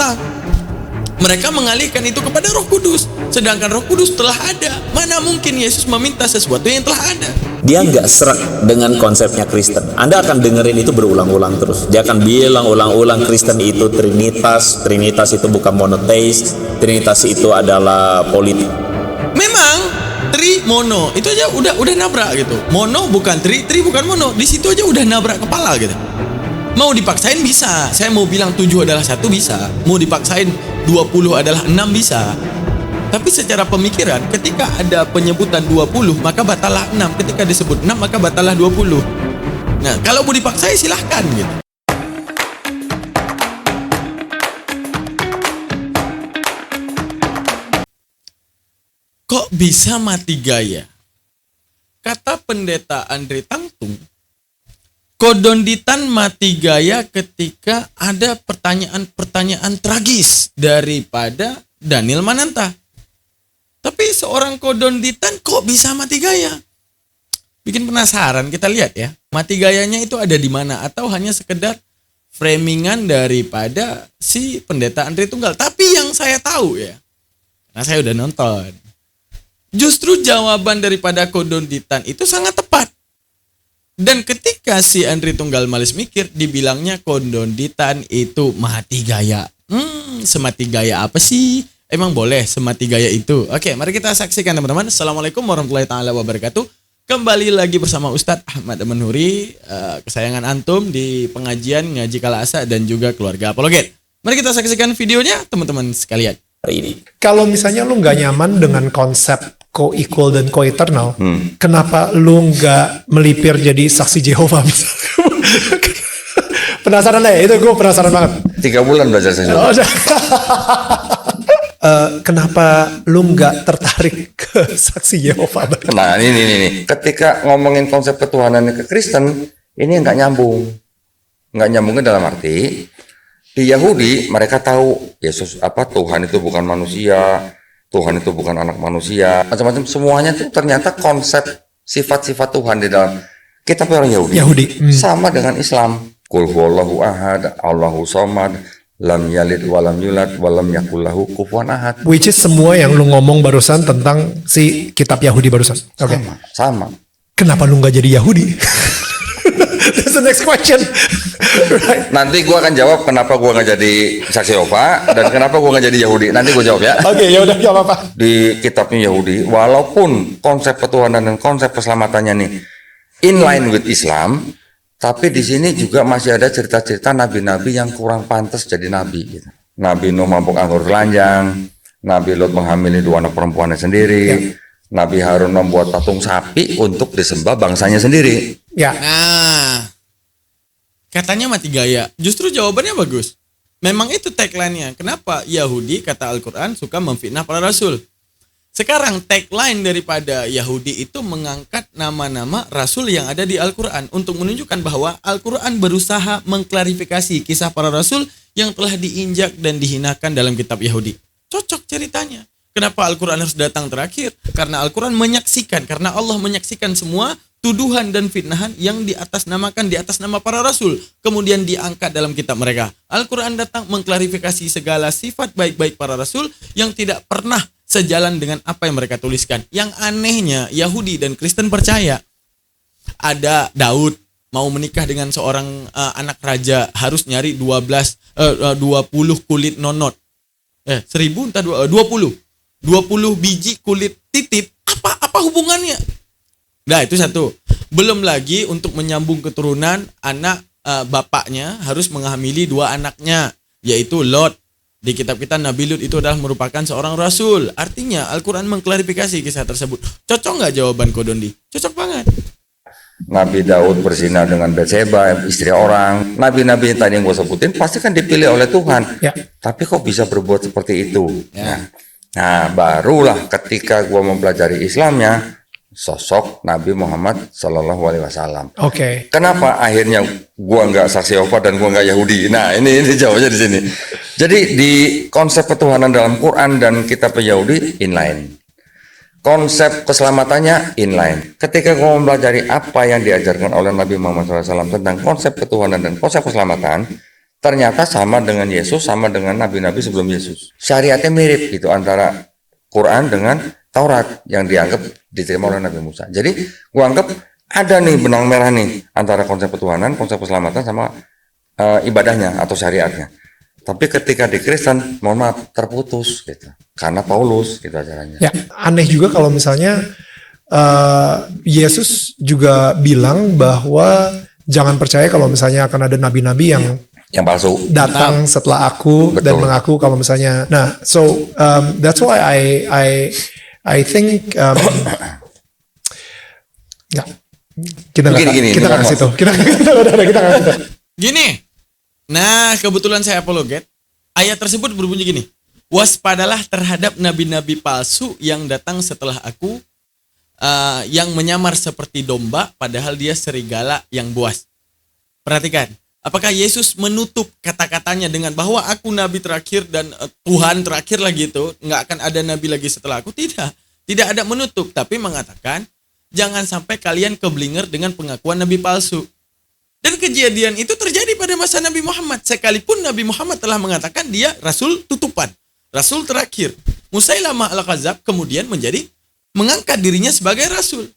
salah. Mereka mengalihkan itu kepada Roh Kudus, sedangkan Roh Kudus telah ada. Mana mungkin Yesus meminta sesuatu yang telah ada? Dia nggak serak dengan konsepnya Kristen. Anda akan dengerin itu berulang-ulang terus. Dia akan bilang ulang-ulang Kristen itu Trinitas, Trinitas itu bukan monoteis, Trinitas itu adalah politik. Memang tri mono itu aja udah nabrak gitu. Mono bukan tri bukan mono. Di situ aja udah nabrak kepala gitu. Mau dipaksain bisa. Saya mau bilang 7 adalah 1 bisa. Mau dipaksain 20 adalah 6 bisa. Tapi secara pemikiran, ketika ada penyebutan 20, maka batalah 6. Ketika disebut 6, maka batalah 20. Nah, kalau mau dipaksain silahkan gitu. Kok bisa mati gaya? Kata pendeta Andre Tangtung, Kodonditan mati gaya ketika ada pertanyaan-pertanyaan tragis daripada Daniel Mananta. Tapi seorang Kodonditan kok bisa mati gaya? Bikin penasaran, kita lihat ya. Mati gayanya itu ada di mana? Atau hanya sekedar framingan daripada si pendeta Andre Tunggal. Tapi yang saya tahu ya, karena saya udah nonton, justru jawaban daripada Kodonditan itu sangat tepat. Dan ketika si Andre Tunggal Malis mikir, dibilangnya Kodonditan itu mati gaya. Semati gaya apa sih? Emang boleh semati gaya itu? Oke, mari kita saksikan teman-teman. Assalamualaikum warahmatullahi taala wabarakatuh. Kembali lagi bersama Ustadz Ahmad Manhuri, kesayangan antum di pengajian Ngaji Kalasa dan juga keluarga apologet. Mari kita saksikan videonya teman-teman sekalian. Hari ini. Kalau misalnya lu nggak nyaman dengan konsep co-equal dan co-eternal, kenapa lu nggak melipir jadi saksi Jehovah misalnya? Penasaran deh, itu gue penasaran banget. 3 bulan belajar sesuatu. Kenapa lu nggak tertarik ke saksi Jehovah? Nah ini. Ketika ngomongin konsep ketuhanan ke Kristen, ini nggak nyambung. Nggak nyambungnya dalam arti, di Yahudi mereka tahu Yesus Tuhan itu bukan manusia, Tuhan itu bukan anak manusia, macam-macam semuanya itu ternyata konsep sifat-sifat Tuhan di dalam kitab orang Yahudi. Sama dengan Islam. Qul huwallahu ahad, Allahu samad, lam yalid walam yulad walam yakul lahu kufuwan ahad. Which is semua yang lu ngomong barusan tentang si kitab Yahudi barusan. Oke. Sama. Kenapa lu nggak jadi Yahudi? That's the next question. Right. Nanti gue akan jawab kenapa gue nggak jadi saksi Yehova dan kenapa gue nggak jadi Yahudi. Nanti gue jawab ya. Oke, ya udah, nggak apa-apa. Di kitabnya Yahudi, walaupun konsep ketuhanan dan konsep keselamatannya nih in line with Islam, tapi di sini juga masih ada cerita-cerita nabi-nabi yang kurang pantas jadi nabi. Gitu. Nabi Nuh mabuk anggur telanjang, Nabi Lot menghamili 2 anak perempuannya sendiri, Nabi Harun membuat patung sapi untuk disembah bangsanya sendiri. Ya. Nah, katanya mati gaya. Justru jawabannya bagus. Memang itu tagline-nya. Kenapa Yahudi, kata Al-Quran, suka memfitnah para rasul? Sekarang tagline daripada Yahudi itu mengangkat nama-nama rasul yang ada di Al-Quran untuk menunjukkan bahwa Al-Quran berusaha mengklarifikasi kisah para rasul yang telah diinjak dan dihinakan dalam kitab Yahudi. Cocok ceritanya. Kenapa Al-Quran harus datang terakhir? Karena Al-Quran menyaksikan, karena Allah menyaksikan semua tuduhan dan fitnahan yang diatasnamakan di atas nama para rasul, kemudian diangkat dalam kitab mereka. Al-Quran datang mengklarifikasi segala sifat baik-baik para rasul yang tidak pernah sejalan dengan apa yang mereka tuliskan. Yang anehnya, Yahudi dan Kristen percaya ada Daud mau menikah dengan seorang anak raja harus nyari 20 kulit nonot. 20 biji kulit titit. Apa hubungannya? Nah, itu satu. Belum lagi untuk menyambung keturunan, anak bapaknya harus menghamili 2 anaknya, yaitu Lot. Di kitab kita Nabi Lut itu adalah merupakan seorang rasul. Artinya Al-Quran mengklarifikasi kisah tersebut. Cocok nggak jawaban Kodondi? Cocok banget. Nabi Daud berzina dengan Batseba, istri orang. Nabi-nabi yang tadi yang gue sebutin pasti kan dipilih oleh Tuhan. Ya. Tapi kok bisa berbuat seperti itu? Ya. Nah, barulah ketika gue mempelajari Islamnya, sosok Nabi Muhammad Sallallahu Alaihi Wasallam. Oke. Kenapa akhirnya gue nggak saksi Yehova dan gue nggak Yahudi? Nah, ini jawabannya di sini. Jadi di konsep ketuhanan dalam Quran dan kitab Yahudi inline. Konsep keselamatannya inline. Ketika gue mempelajari apa yang diajarkan oleh Nabi Muhammad SAW tentang konsep ketuhanan dan konsep keselamatan, ternyata sama dengan Yesus, sama dengan nabi-nabi sebelum Yesus. Syariatnya mirip gitu antara Quran dengan Taurat yang dianggap diterima oleh Nabi Musa. Jadi gua anggap ada nih benang merah nih antara konsep ketuhanan, konsep keselamatan sama ibadahnya atau syariatnya. Tapi ketika di Kristen, mohon maaf, terputus gitu. Karena Paulus gitu acaranya. Ya, aneh juga kalau misalnya Yesus juga bilang bahwa jangan percaya kalau misalnya akan ada nabi-nabi yang palsu datang setelah aku dan mengaku kalau misalnya. Nah, so that's why I think nggak, kita nggak ke situ. Kita nggak ke situ. Gini. Nah, kebetulan saya apologet. Ayat tersebut berbunyi gini. Waspadalah terhadap nabi-nabi palsu yang datang setelah aku, yang menyamar seperti domba padahal dia serigala yang buas. Perhatikan, apakah Yesus menutup kata-katanya dengan bahwa aku nabi terakhir dan Tuhan terakhir lagi itu, nggak akan ada nabi lagi setelah aku? Tidak ada menutup, tapi mengatakan jangan sampai kalian keblinger dengan pengakuan nabi palsu. Dan kejadian itu terjadi pada masa Nabi Muhammad. Sekalipun Nabi Muhammad telah mengatakan dia rasul tutupan, rasul terakhir. Musailamah al-Kadzdzab kemudian mengangkat dirinya sebagai rasul.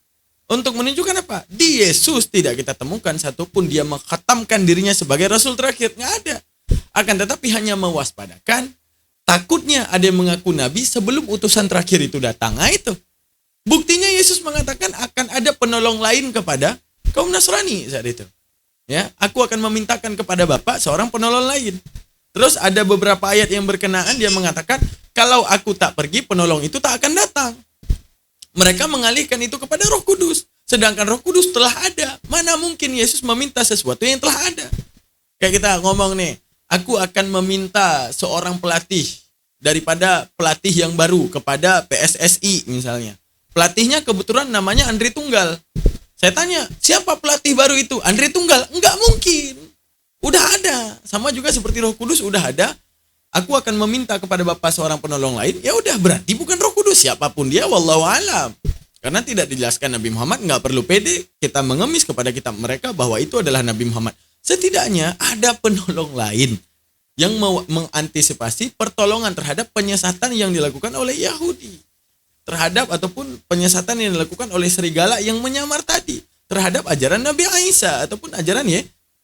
Untuk menunjukkan apa? Di Yesus tidak kita temukan satupun dia mengkhatamkan dirinya sebagai rasul terakhir. Nggak ada. Akan tetapi hanya mewaspadakan, takutnya ada yang mengaku nabi sebelum utusan terakhir itu datang. Nah itu. Buktinya Yesus mengatakan akan ada penolong lain kepada kaum Nasrani saat itu. Ya, aku akan memintakan kepada Bapa seorang penolong lain. Terus ada beberapa ayat yang berkenaan dia mengatakan, kalau aku tak pergi, penolong itu tak akan datang. Mereka mengalihkan itu kepada Roh Kudus. Sedangkan Roh Kudus telah ada. Mana mungkin Yesus meminta sesuatu yang telah ada? Kayak kita ngomong nih, aku akan meminta seorang pelatih daripada pelatih yang baru kepada PSSI misalnya. Pelatihnya kebetulan namanya Andri Tunggal. Saya tanya, siapa pelatih baru itu? Andri Tunggal? Enggak mungkin. Udah ada. Sama juga seperti Roh Kudus udah ada. Aku akan meminta kepada Bapa seorang penolong lain. Ya udah, berarti bukan Roh Kudus. Siapapun dia, wallahu alam. Karena tidak dijelaskan Nabi Muhammad, enggak perlu pede kita mengemis kepada kitab mereka bahwa itu adalah Nabi Muhammad. Setidaknya ada penolong lain yang mau mengantisipasi pertolongan terhadap penyesatan yang dilakukan oleh Yahudi. Terhadap ataupun penyesatan yang dilakukan oleh serigala yang menyamar tadi terhadap ajaran Nabi Isa ataupun ajaran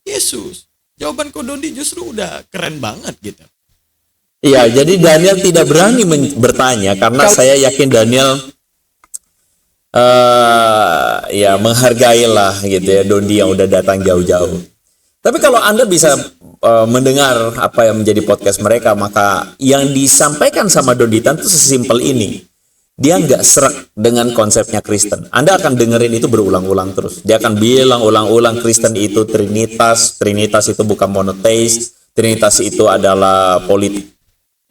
Yesus. Jawaban Kodondi justru udah keren banget gitu. Iya, jadi Daniel tidak berani bertanya karena saya yakin Daniel ya menghargailah gitu ya Dondi yang udah datang jauh-jauh. Tapi kalau Anda bisa mendengar apa yang menjadi podcast mereka, maka yang disampaikan sama Donditan itu sesimpel ini. Dia nggak serak dengan konsepnya Kristen. Anda akan dengerin itu berulang-ulang terus. Dia akan bilang ulang-ulang Kristen itu Trinitas, Trinitas itu bukan monoteis, Trinitas itu adalah politik.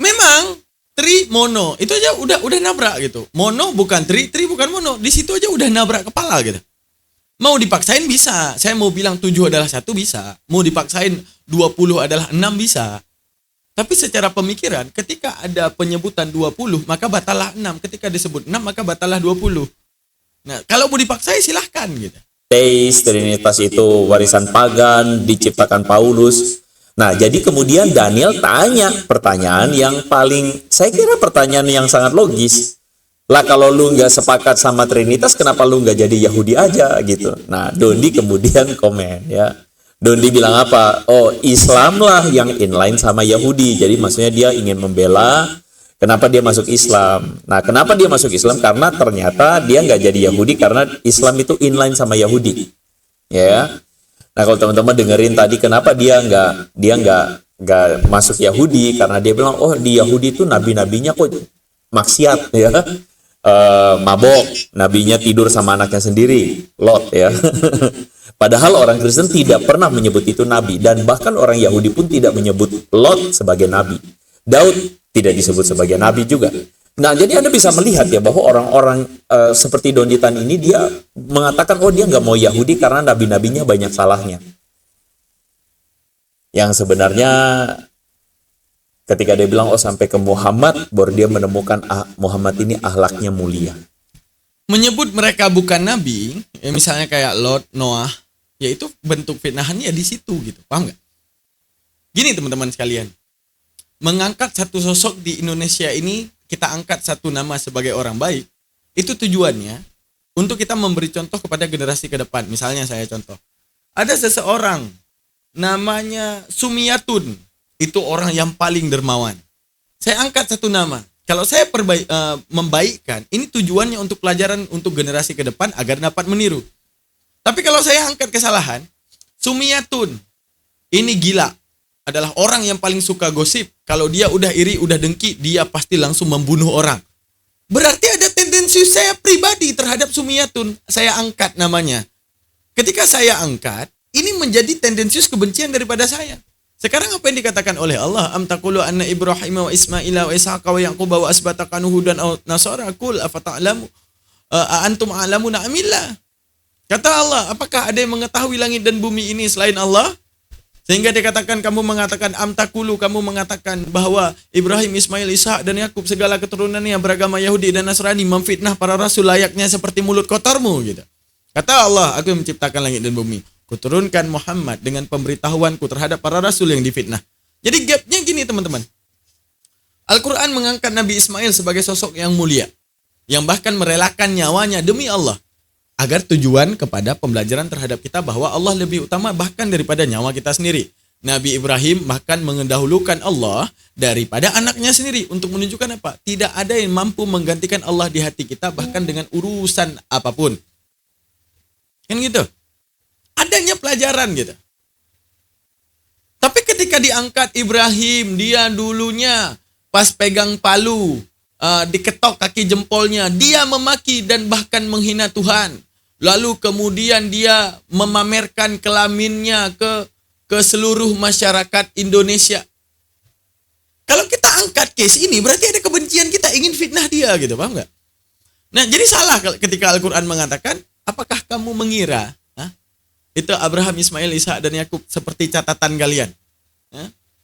Memang tri mono itu aja udah nabrak gitu. Mono bukan tri bukan mono. Di situ aja udah nabrak kepala gitu. Mau dipaksain bisa. Saya mau bilang 7 adalah 1 bisa. Mau dipaksain 20 adalah 6 bisa. Tapi secara pemikiran, ketika ada penyebutan 20, maka batalah 6. Ketika disebut 6, maka batalah 20. Nah, kalau mau dipaksa, silahkan gitu. Teis, Trinitas itu warisan pagan, diciptakan Paulus. Nah, jadi kemudian Daniel tanya pertanyaan yang paling, saya kira pertanyaan yang sangat logis. Lah kalau lu nggak sepakat sama Trinitas, kenapa lu nggak jadi Yahudi aja gitu. Nah, Dondi kemudian komen ya. Dondi bilang apa? Oh, Islam lah yang inline sama Yahudi. Jadi maksudnya dia ingin membela kenapa dia masuk Islam. Nah, kenapa dia masuk Islam? Karena ternyata dia nggak jadi Yahudi karena Islam itu inline sama Yahudi. Ya. Nah, kalau teman-teman dengerin tadi kenapa dia nggak masuk Yahudi karena dia bilang oh di Yahudi itu nabi-nabinya kok maksiat ya. Mabok, nabinya tidur sama anaknya sendiri, Lot ya. Padahal orang Kristen tidak pernah menyebut itu nabi dan bahkan orang Yahudi pun tidak menyebut Lot sebagai nabi. Daud tidak disebut sebagai nabi juga. Nah, jadi Anda bisa melihat ya bahwa orang-orang seperti Donditan ini dia mengatakan oh dia nggak mau Yahudi karena nabi-nabinya banyak salahnya. Yang sebenarnya ketika dia bilang oh sampai ke Muhammad baru dia menemukan Muhammad ini akhlaknya mulia. Menyebut mereka bukan nabi, ya misalnya kayak Lot, Noah, ya itu bentuk fitnahannya di situ gitu, paham nggak? Gini teman-teman sekalian, mengangkat satu sosok di Indonesia ini, kita angkat satu nama sebagai orang baik, itu tujuannya untuk kita memberi contoh kepada generasi ke depan. Misalnya saya contoh, ada seseorang namanya Sumiatun, itu orang yang paling dermawan. Saya angkat satu nama. Kalau saya membaikkan, ini tujuannya untuk pelajaran untuk generasi ke depan agar dapat meniru. Tapi kalau saya angkat kesalahan, Sumiatun, ini gila, adalah orang yang paling suka gosip. Kalau dia udah iri, udah dengki, dia pasti langsung membunuh orang. Berarti ada tendensi saya pribadi terhadap Sumiatun. Saya angkat namanya. Ketika saya angkat, ini menjadi tendensius kebencian daripada saya. Sekarang apa yang dikatakan oleh Allah? Am taqulu anna Ibrahim wa Ismaila wa Ishaqa wa Yaquba wa asbata kanu hudan aw nasara qul afata'lamu antum a'lamuna amillah. Kata Allah, apakah ada yang mengetahui langit dan bumi ini selain Allah? Sehingga dikatakan kamu mengatakan am taqulu, kamu mengatakan bahwa Ibrahim, Ismail, Ishak dan Yakub segala keturunannya beragama Yahudi dan Nasrani memfitnah para rasul layaknya seperti mulut kotormu gitu. Kata Allah, aku yang menciptakan langit dan bumi. Kuturunkan Muhammad dengan pemberitahuanku terhadap para rasul yang difitnah. Jadi gapnya gini teman-teman. Al-Quran mengangkat Nabi Ismail sebagai sosok yang mulia, yang bahkan merelakan nyawanya demi Allah, agar tujuan kepada pembelajaran terhadap kita bahwa Allah lebih utama bahkan daripada nyawa kita sendiri. Nabi Ibrahim bahkan mendahulukan Allah daripada anaknya sendiri untuk menunjukkan apa? Tidak ada yang mampu menggantikan Allah di hati kita bahkan dengan urusan apapun. Kan gitu. Adanya pelajaran gitu. Tapi ketika diangkat Ibrahim, dia dulunya pas pegang palu, diketok kaki jempolnya, dia memaki dan bahkan menghina Tuhan. Lalu kemudian dia memamerkan kelaminnya ke seluruh masyarakat Indonesia. Kalau kita angkat case ini, berarti ada kebencian, kita ingin fitnah dia gitu, paham nggak? Nah, jadi salah ketika Al-Quran mengatakan, apakah kamu mengira itu Abraham, Ismail, Ishak dan Yakub seperti catatan kalian?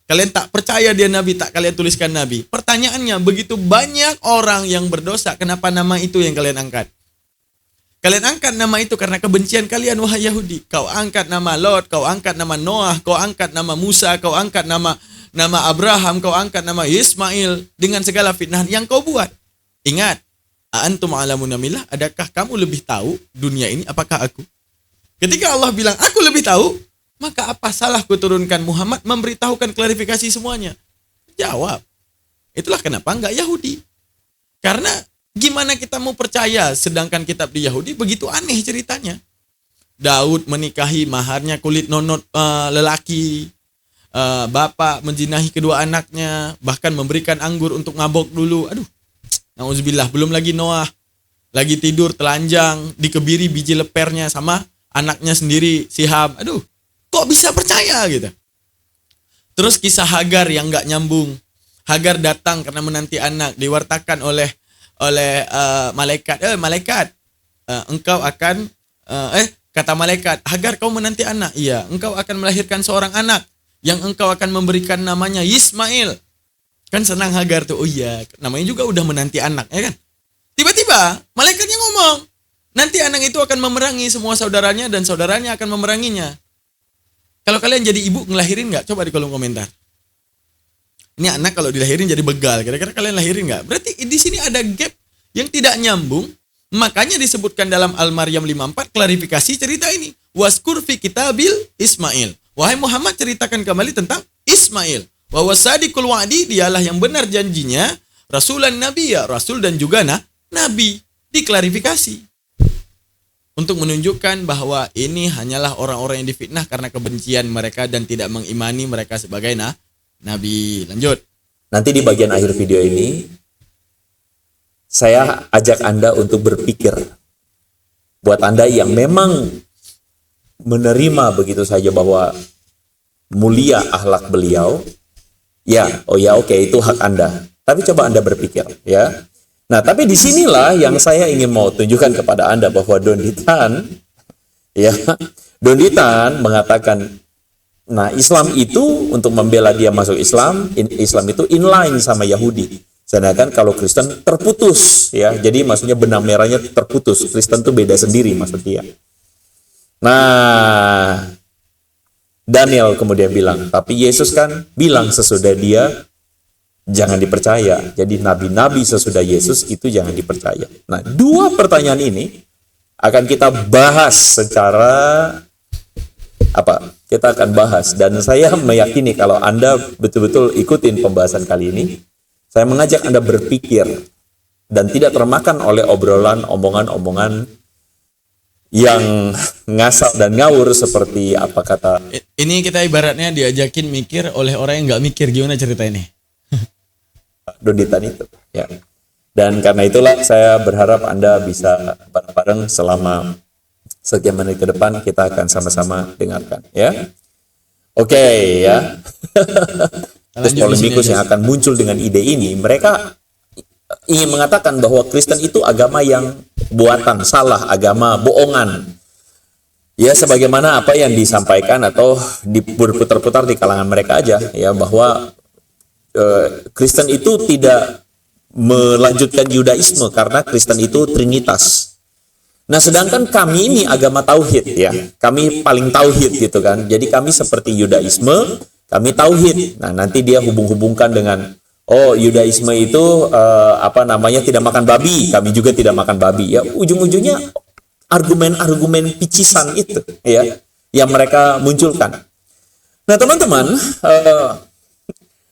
Kalian tak percaya dia nabi, tak kalian tuliskan nabi. Pertanyaannya, begitu banyak orang yang berdosa, kenapa nama itu yang kalian angkat? Kalian angkat nama itu karena kebencian kalian, wahai Yahudi. Kau angkat nama Lot, kau angkat nama Noah, kau angkat nama Musa, kau angkat nama Abraham, kau angkat nama Ismail dengan segala fitnah yang kau buat. Ingat, antum a'lamun amillah, adakah kamu lebih tahu dunia ini apakah aku? Ketika Allah bilang aku lebih tahu, maka apa salah kuturunkan Muhammad memberitahukan klarifikasi semuanya? Jawab. Itulah kenapa enggak Yahudi. Karena gimana kita mau percaya sedangkan kitab di Yahudi begitu aneh ceritanya. Daud menikahi maharnya kulit nonot lelaki. Bapak menjinahi kedua anaknya, bahkan memberikan anggur untuk ngabok dulu. Aduh, nauzubillah. Belum lagi Noah lagi tidur telanjang, dikebiri biji lepernya sama anaknya sendiri, si Ham. Aduh, kok bisa percaya gitu? Terus kisah Hagar yang nggak nyambung. Hagar datang karena menanti anak, diwartakan oleh malaikat. Engkau akan kata malaikat, Hagar kau menanti anak. Iya, engkau akan melahirkan seorang anak yang engkau akan memberikan namanya Ismail. Kan senang Hagar tuh. Oh iya, namanya juga udah menanti anak, ya kan? Tiba-tiba malaikatnya ngomong, nanti anak itu akan memerangi semua saudaranya dan saudaranya akan memeranginya. Kalau kalian jadi ibu ngelahirin nggak? Coba di kolom komentar. Ini anak kalau dilahirin jadi begal. Kira-kira kalian lahirin nggak? Berarti di sini ada gap yang tidak nyambung. Makanya disebutkan dalam Al-Maryam 54 klarifikasi cerita ini. Waskur fi kitabil Ismail. Wahai Muhammad, ceritakan kembali tentang Ismail. Wa wasadiqul wa'di, dialah yang benar janjinya. Rasulan Nabi, ya Rasul dan juga Nabi. Diklarifikasi. Untuk menunjukkan bahwa ini hanyalah orang-orang yang difitnah karena kebencian mereka dan tidak mengimani mereka sebagai nabi. Lanjut. Nanti di bagian akhir video ini, saya ajak Anda untuk berpikir. Buat Anda yang memang menerima begitu saja bahwa mulia akhlak beliau, oke, itu hak Anda. Tapi coba Anda berpikir, ya. Nah, tapi disinilah yang saya ingin mau tunjukkan kepada Anda bahwa Donditan mengatakan, nah Islam itu untuk membela dia masuk Islam itu inline sama Yahudi. Sedangkan kalau Kristen terputus, ya. Jadi maksudnya benang merahnya terputus. Kristen itu beda sendiri maksud dia. Nah, Daniel kemudian bilang, tapi Yesus kan bilang sesudah dia jangan dipercaya. Jadi nabi-nabi sesudah Yesus itu jangan dipercaya. Nah, dua pertanyaan ini akan kita bahas secara kita akan bahas, dan saya meyakini kalau Anda betul-betul ikutin pembahasan kali ini, saya mengajak Anda berpikir dan tidak termakan oleh omongan-omongan yang ngasal dan ngawur seperti apa kata. Ini kita ibaratnya diajakin mikir oleh orang yang nggak mikir. Gimana cerita ini? Donitan itu, ya. Dan karena itulah saya berharap Anda bisa bareng-bareng selama sekian menit ke depan, kita akan sama-sama dengarkan, ya. Oke, ya. Terus polemikus yang akan muncul dengan ide ini, mereka ingin mengatakan bahwa Kristen itu agama yang buatan, salah, agama bohongan. Ya, sebagaimana apa yang disampaikan atau diputar-putar di kalangan mereka aja, ya, bahwa Kristen itu tidak melanjutkan Yudaisme karena Kristen itu Trinitas. Nah, sedangkan kami ini agama tauhid, ya. Kami paling tauhid gitu kan. Jadi kami seperti Yudaisme, kami tauhid. Nah, nanti dia hubung-hubungkan dengan Yudaisme itu tidak makan babi, kami juga tidak makan babi. Ya, ujung-ujungnya argumen-argumen picisan itu, ya, yang mereka munculkan. Nah, teman-teman,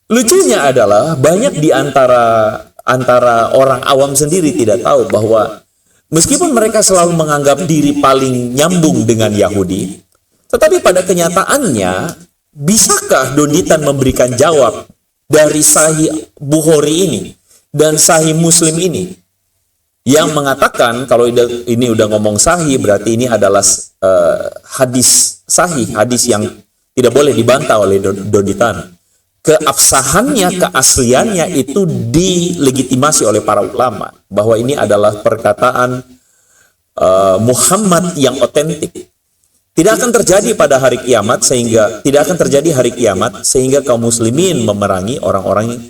lucunya adalah banyak di antara orang awam sendiri tidak tahu bahwa meskipun mereka selalu menganggap diri paling nyambung dengan Yahudi, tetapi pada kenyataannya, bisakah Donitan memberikan jawab dari Sahih Bukhari ini dan Sahih Muslim ini yang mengatakan, kalau ini udah ngomong Sahih, berarti ini adalah hadis Sahih, hadis yang tidak boleh dibantah oleh Donitan. Keabsahannya, keasliannya itu dilegitimasi oleh para ulama bahwa ini adalah perkataan Muhammad yang otentik. Tidak akan terjadi pada hari kiamat sehingga kaum muslimin memerangi orang-orang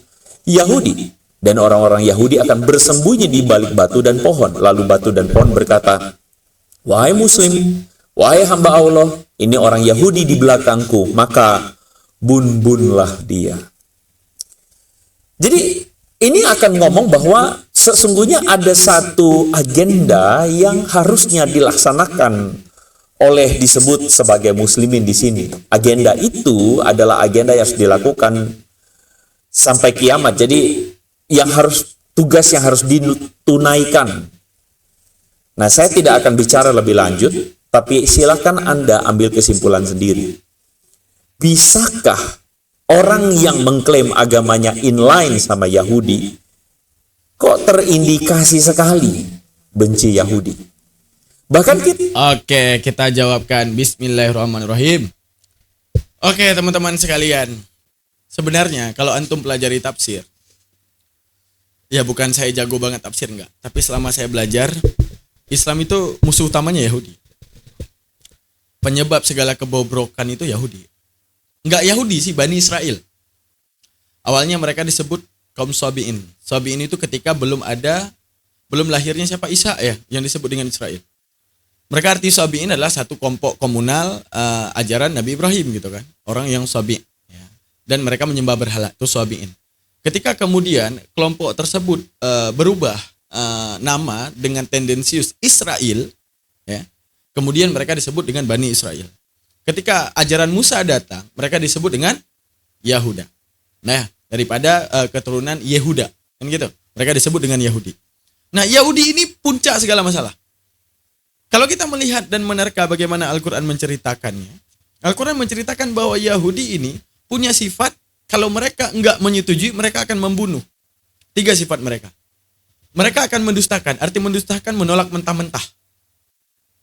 Yahudi, dan orang-orang Yahudi akan bersembunyi di balik batu dan pohon. Lalu batu dan pohon berkata, "Wahai muslim, wahai hamba Allah, ini orang Yahudi di belakangku, maka bun-bunlah dia." Jadi ini akan ngomong bahwa sesungguhnya ada satu agenda yang harusnya dilaksanakan oleh disebut sebagai muslimin di sini. Agenda itu adalah agenda yang harus dilakukan sampai kiamat. Jadi tugas yang harus ditunaikan. Nah, saya tidak akan bicara lebih lanjut, tapi silakan Anda ambil kesimpulan sendiri. Bisakah orang yang mengklaim agamanya inline sama Yahudi kok terindikasi sekali benci Yahudi? Bahkan Oke, kita jawabkan. Bismillahirrahmanirrahim. Oke, teman-teman sekalian. Sebenarnya kalau antum pelajari tafsir, ya bukan saya jago banget tafsir, enggak. Tapi selama saya belajar, Islam itu musuh utamanya Yahudi. Penyebab segala kebobrokan itu Yahudi. Enggak Yahudi sih, Bani Israel. Awalnya mereka disebut kaum Sabi'in. Sabi'in itu ketika belum lahirnya siapa? Isa, ya, yang disebut dengan Israel. Mereka arti Sabi'in adalah satu kelompok komunal ajaran Nabi Ibrahim gitu kan. Orang yang Sabi', ya. Dan mereka menyembah berhala, itu Sabi'in. Ketika kemudian kelompok tersebut berubah nama dengan tendensius Israel, ya, kemudian mereka disebut dengan Bani Israel. Ketika ajaran Musa datang, mereka disebut dengan Yahuda. Nah, daripada keturunan Yehuda, kan gitu. Mereka disebut dengan Yahudi. Nah, Yahudi ini puncak segala masalah. Kalau kita melihat dan menerka bagaimana Al-Quran menceritakannya, Al-Quran menceritakan bahwa Yahudi ini punya sifat, kalau mereka enggak menyetujui, mereka akan membunuh. 3 sifat mereka. Mereka akan mendustakan, arti mendustakan menolak mentah-mentah.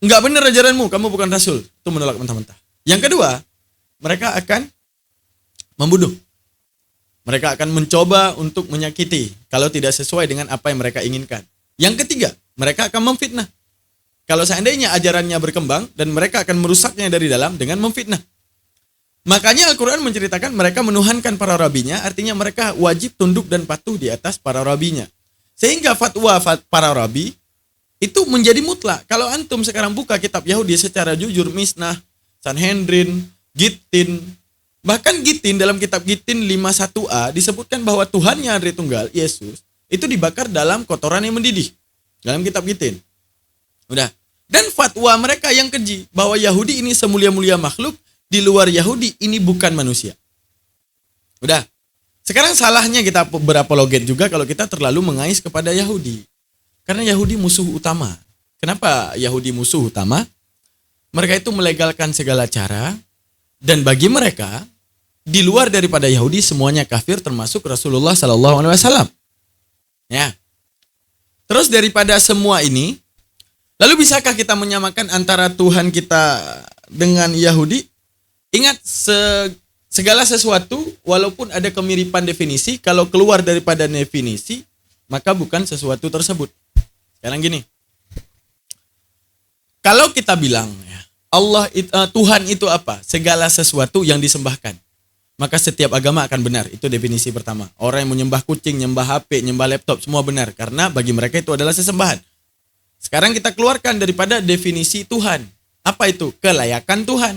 Enggak benar ajaranmu, kamu bukan rasul, itu menolak mentah-mentah. Yang kedua, mereka akan membunuh. Mereka akan mencoba untuk menyakiti kalau tidak sesuai dengan apa yang mereka inginkan. Yang ketiga, mereka akan memfitnah. Kalau seandainya ajarannya berkembang dan mereka akan merusaknya dari dalam dengan memfitnah. Makanya Al-Quran menceritakan mereka menuhankan para rabinya, artinya mereka wajib tunduk dan patuh di atas para rabinya. Sehingga fatwa para rabi itu menjadi mutlak. Kalau antum sekarang buka kitab Yahudi secara jujur, Misnah, Sanhedrin, Gitin. Bahkan Gitin dalam kitab Gitin 51a disebutkan bahwa Tuhannya Hari Tunggal, Yesus, itu dibakar dalam kotoran yang mendidih. Dalam kitab Gitin. Udah. Dan fatwa mereka yang keji bahwa Yahudi ini semulia-mulia makhluk, di luar Yahudi ini bukan manusia. Udah. Sekarang salahnya kita berapologet juga kalau kita terlalu mengais kepada Yahudi. Karena Yahudi musuh utama. Kenapa Yahudi musuh utama? Mereka itu melegalkan segala cara, dan bagi mereka di luar daripada Yahudi semuanya kafir termasuk Rasulullah SAW. Ya. Terus daripada semua ini, lalu bisakah kita menyamakan antara Tuhan kita dengan Yahudi? Ingat, segala sesuatu walaupun ada kemiripan definisi, kalau keluar daripada definisi, maka bukan sesuatu tersebut. Sekarang gini. Kalau kita bilang ya, Tuhan itu apa? Segala sesuatu yang disembahkan. Maka setiap agama akan benar. Itu definisi pertama. Orang yang menyembah kucing, nyembah HP, nyembah laptop, semua benar. Karena bagi mereka itu adalah sesembahan. Sekarang kita keluarkan daripada definisi Tuhan. Apa itu? Kelayakan Tuhan.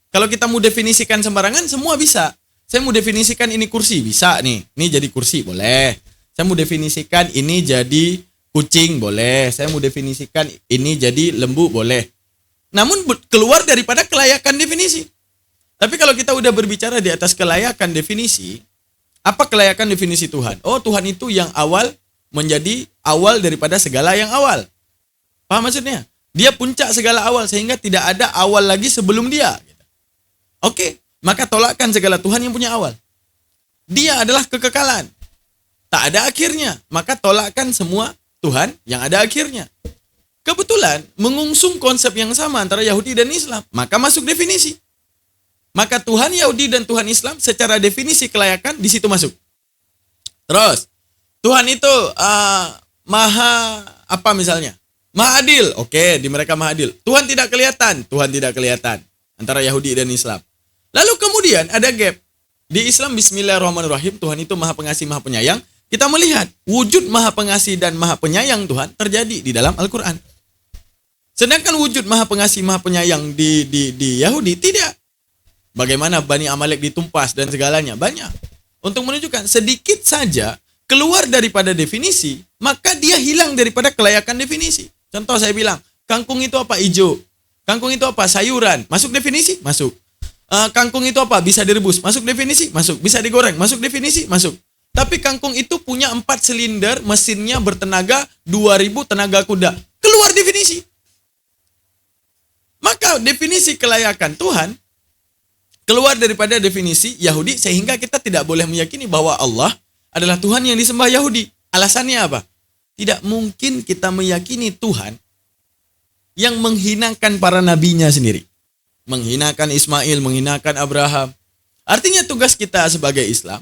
Kalau kita mau definisikan sembarangan, semua bisa. Saya mau definisikan ini kursi, bisa nih. Ini jadi kursi, boleh. Saya mau definisikan ini jadi kucing, boleh. Saya mau definisikan ini jadi lembu, boleh. Namun keluar daripada kelayakan definisi. Tapi kalau kita udah berbicara di atas kelayakan definisi, apa kelayakan definisi Tuhan? Oh, Tuhan itu yang awal menjadi awal daripada segala yang awal. Paham maksudnya? Dia puncak segala awal sehingga tidak ada awal lagi sebelum dia. Oke, maka tolakkan segala Tuhan yang punya awal. Dia adalah kekekalan. Tak ada akhirnya. Maka tolakkan semua Tuhan yang ada akhirnya. Kebetulan mengusung konsep yang sama antara Yahudi dan Islam. Maka masuk definisi. Maka Tuhan Yahudi dan Tuhan Islam secara definisi kelayakan di situ masuk. Terus, Tuhan itu maha apa misalnya? Maha adil. Oke, di mereka maha adil. Tuhan tidak kelihatan. Tuhan tidak kelihatan. Antara Yahudi dan Islam. Lalu kemudian ada gap. Di Islam bismillahirrahmanirrahim, Tuhan itu maha pengasih, maha penyayang. Kita melihat wujud maha pengasih dan maha penyayang Tuhan terjadi di dalam Al-Quran. Sedangkan wujud maha pengasih, maha penyayang di Yahudi tidak. Bagaimana Bani Amalek ditumpas dan segalanya. Banyak. Untuk menunjukkan sedikit saja keluar daripada definisi, maka dia hilang daripada kelayakan definisi. Contoh saya bilang, kangkung itu apa? Ijo. Kangkung itu apa? Sayuran. Masuk definisi? Masuk. Kangkung itu apa? Bisa direbus. Masuk definisi? Masuk. Bisa digoreng? Masuk definisi? Masuk. Tapi kangkung itu punya 4 silinder, mesinnya bertenaga 2000 tenaga kuda. Keluar definisi. Maka definisi kelayakan Tuhan keluar daripada definisi Yahudi sehingga kita tidak boleh meyakini bahwa Allah adalah Tuhan yang disembah Yahudi. Alasannya apa? Tidak mungkin kita meyakini Tuhan yang menghinakan para nabinya sendiri. Menghinakan Ismail, menghinakan Abraham. Artinya tugas kita sebagai Islam,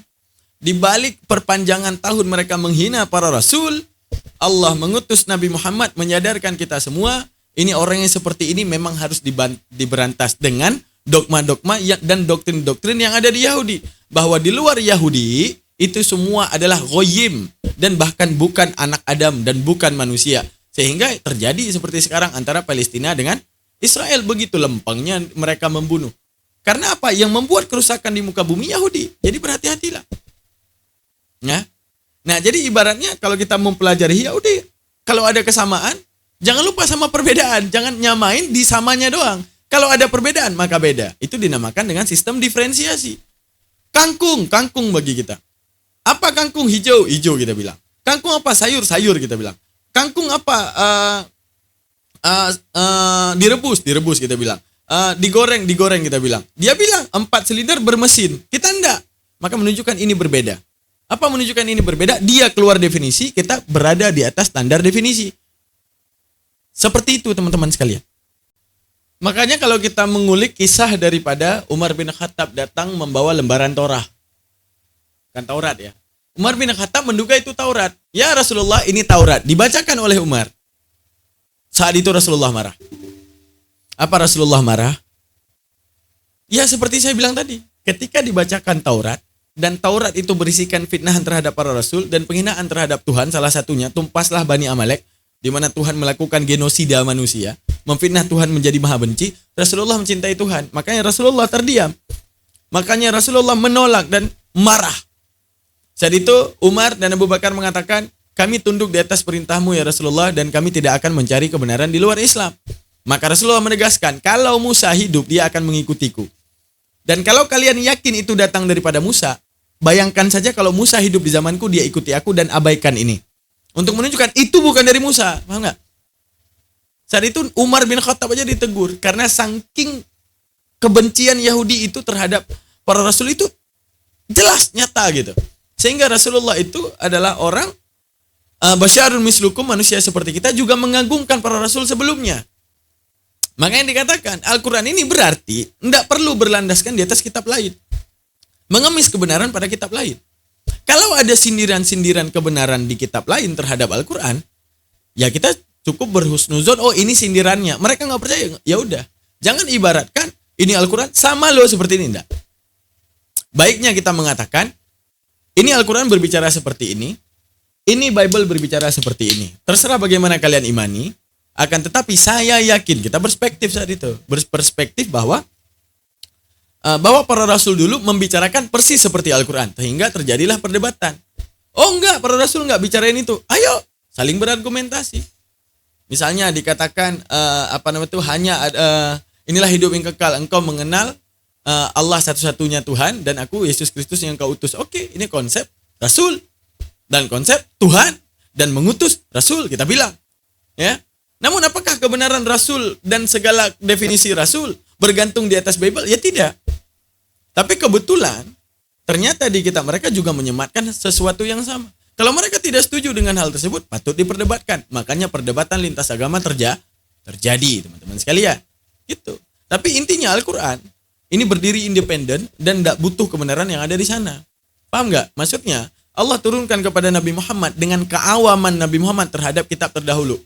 di balik perpanjangan tahun mereka menghina para rasul, Allah mengutus Nabi Muhammad menyadarkan kita semua, ini orang yang seperti ini memang harus diberantas dengan dogma-dogma dan doktrin-doktrin yang ada di Yahudi. Bahwa di luar Yahudi, itu semua adalah goyim. Dan bahkan bukan anak Adam dan bukan manusia. Sehingga terjadi seperti sekarang antara Palestina dengan Israel. Begitu lempengnya mereka membunuh. Karena apa? Yang membuat kerusakan di muka bumi Yahudi. Jadi berhati-hatilah. Ya. Nah, jadi ibaratnya kalau kita mempelajari Yahudi, kalau ada kesamaan, jangan lupa sama perbedaan. Jangan nyamain di samanya doang. Kalau ada perbedaan, maka beda. Itu dinamakan dengan sistem diferensiasi. Kangkung bagi kita. Apa kangkung? Hijau kita bilang. Kangkung apa? Sayur kita bilang. Kangkung apa? Direbus kita bilang. Digoreng kita bilang. Dia bilang 4 silinder bermesin. Kita enggak. Maka menunjukkan ini berbeda. Apa menunjukkan ini berbeda? Dia keluar definisi, kita berada di atas standar definisi. Seperti itu teman-teman sekalian. Makanya kalau kita mengulik kisah daripada Umar bin Khattab datang membawa lembaran Torah. Kan Taurat ya. Umar bin Khattab menduga itu Taurat. Ya Rasulullah, ini Taurat. Dibacakan oleh Umar. Saat itu Rasulullah marah. Apa Rasulullah marah? Ya seperti saya bilang tadi. Ketika dibacakan Taurat, dan Taurat itu berisikan fitnahan terhadap para Rasul, dan penghinaan terhadap Tuhan, salah satunya, tumpaslah Bani Amalek, di mana Tuhan melakukan genosida manusia. memfitnah Tuhan menjadi maha benci, Rasulullah mencintai Tuhan. Makanya Rasulullah terdiam. Makanya Rasulullah menolak dan marah. Saat itu Umar dan Abu Bakar mengatakan, kami tunduk di atas perintahmu ya Rasulullah dan kami tidak akan mencari kebenaran di luar Islam. Maka Rasulullah menegaskan, kalau Musa hidup dia akan mengikutiku. Dan kalau kalian yakin itu datang daripada Musa, bayangkan saja kalau Musa hidup di zamanku, dia ikuti aku dan abaikan ini. Untuk menunjukkan itu bukan dari Musa, paham nggak? Saat itu Umar bin Khattab aja ditegur karena saking kebencian Yahudi itu terhadap para Rasul itu jelas, nyata gitu. Sehingga Rasulullah itu adalah orang basyarun mislukum, manusia seperti kita, juga mengagungkan para Rasul sebelumnya. Makanya dikatakan Al-Quran ini berarti tidak perlu berlandaskan di atas kitab lain, mengemis kebenaran pada kitab lain. Kalau ada sindiran-sindiran kebenaran di kitab lain terhadap Al-Quran, ya kita cukup berhusnuzon, oh ini sindirannya. Mereka nggak percaya, ya udah. Jangan ibaratkan ini Al-Quran sama loh seperti ini, enggak. Baiknya kita mengatakan ini Al-Quran berbicara seperti ini Bible berbicara seperti ini. Terserah bagaimana kalian imani. Akan tetapi saya yakin, kita berspektif saat itu, berperspektif bahwa para rasul dulu membicarakan persis seperti Al-Quran, sehingga terjadilah perdebatan. Oh enggak, para rasul enggak bicarain itu. Ayo saling berargumentasi. Misalnya dikatakan hanya inilah hidup yang kekal, engkau mengenal Allah satu-satunya Tuhan dan aku Yesus Kristus yang kau utus. Oke, ini konsep rasul dan konsep Tuhan dan mengutus rasul, kita bilang, ya. Namun apakah kebenaran rasul dan segala definisi rasul bergantung di atas Bible? Ya tidak. Tapi kebetulan ternyata di kitab mereka juga menyematkan sesuatu yang sama. Kalau mereka tidak setuju dengan hal tersebut, patut diperdebatkan. Makanya perdebatan lintas agama terjadi, teman-teman sekalian. Gitu. Tapi intinya Al-Quran ini berdiri independen dan tidak butuh kebenaran yang ada di sana. Paham nggak? Maksudnya Allah turunkan kepada Nabi Muhammad dengan keawaman Nabi Muhammad terhadap kitab terdahulu.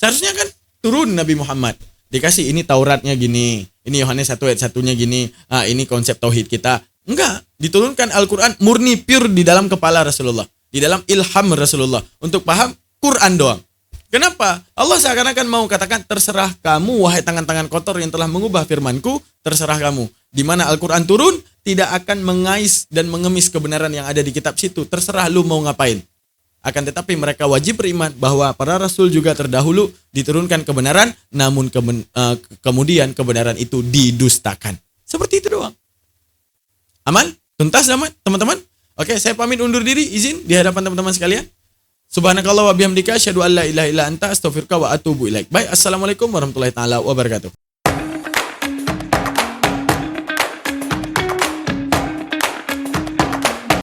Seharusnya kan turun Nabi Muhammad, dikasih ini Tauratnya gini, ini Yohanes 1 ayat 1-nya gini, ini konsep tauhid kita. Enggak, diturunkan Al-Quran murni pure di dalam kepala Rasulullah, di dalam ilham Rasulullah untuk paham Quran doang. Kenapa? Allah seakan-akan mau katakan, terserah kamu wahai tangan-tangan kotor yang telah mengubah firmanku, terserah kamu. Di mana Al-Quran turun tidak akan mengais dan mengemis kebenaran yang ada di kitab situ, terserah lu mau ngapain. Akan tetapi mereka wajib beriman bahwa para rasul juga terdahulu diturunkan kebenaran, namun kemudian kebenaran itu didustakan. Seperti itu doang. Aman? Tuntas teman-teman? Oke, saya pamit undur diri, izin di hadapan teman-teman sekalian. Subhanakallah wa bihamdika asyhadu an la ilaha illa anta astaghfiruka wa atubu ilaik. Baik, assalamualaikum warahmatullahi taala wabarakatuh.